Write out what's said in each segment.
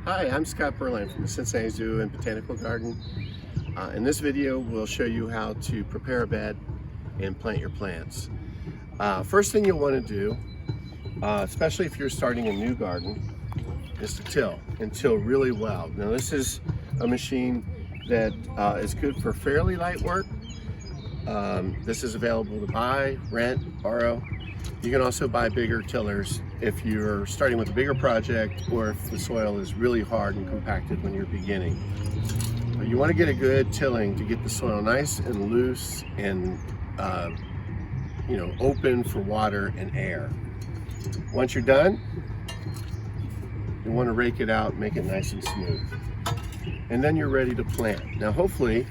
Hi, I'm Scott Beuerlein from the Cincinnati Zoo and Botanical Garden. In this video, we'll show you how to prepare a bed and plant your plants. First thing you'll want to do, especially if you're starting a new garden, is to till and till really well. Now this is a machine that is good for fairly light work. This is available to buy, rent, borrow. You can also buy bigger tillers if you're starting with a bigger project or if the soil is really hard and compacted when you're beginning. But you want to get a good tilling to get the soil nice and loose and open for water and air. Once you're done, you want to rake it out, make it nice and smooth. And then you're ready to plant. Now hopefully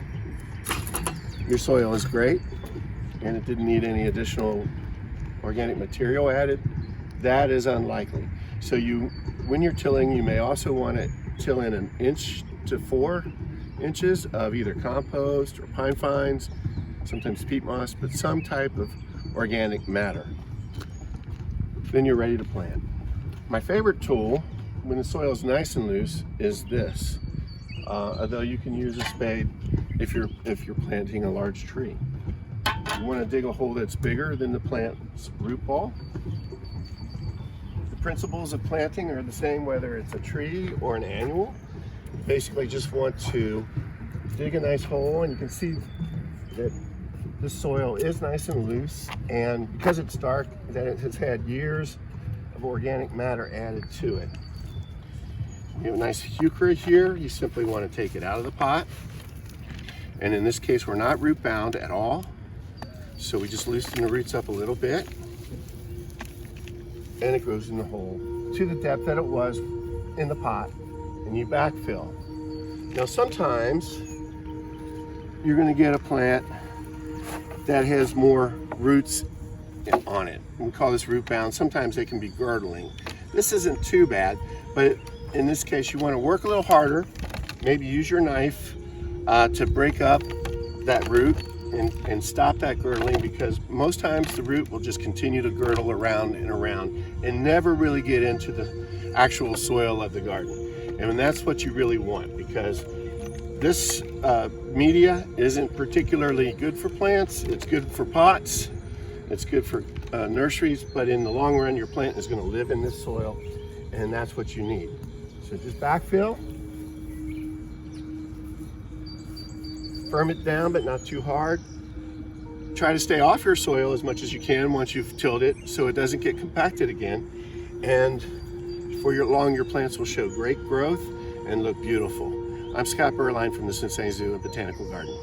your soil is great and it didn't need any additional organic material added. That is unlikely. So when you're tilling, you may also want to till in 1 inch to 4 inches of either compost or pine fines, sometimes peat moss, but some type of organic matter. Then you're ready to plant. My favorite tool when the soil is nice and loose is this, although you can use a spade if you're planting a large tree. You want to dig a hole that's bigger than the plant's root ball. The principles of planting are the same whether it's a tree or an annual. You basically just want to dig a nice hole, and you can see that the soil is nice and loose, and because it's dark, that it has had years of organic matter added to it. You have a nice heuchera here. You simply want to take it out of the pot, and in this case we're not root bound at all. So we just loosen the roots up a little bit, and it goes in the hole to the depth that it was in the pot, and you backfill. Now sometimes you're going to get a plant that has more roots on it. We call this root bound. Sometimes they can be girdling. This isn't too bad, but in this case you want to work a little harder. Maybe use your knife to break up that root and stop that girdling, because most times the root will just continue to girdle around and around and never really get into the actual soil of the garden. And that's what you really want, because this media isn't particularly good for plants. It's good for pots, it's good for nurseries, but in the long run your plant is going to live in this soil, and that's what you need. So just backfill. Firm it down, but not too hard. Try to stay off your soil as much as you can once you've tilled it, so it doesn't get compacted again. And before long, your plants will show great growth and look beautiful. I'm Scott Beuerlein from the Cincinnati Zoo and Botanical Garden.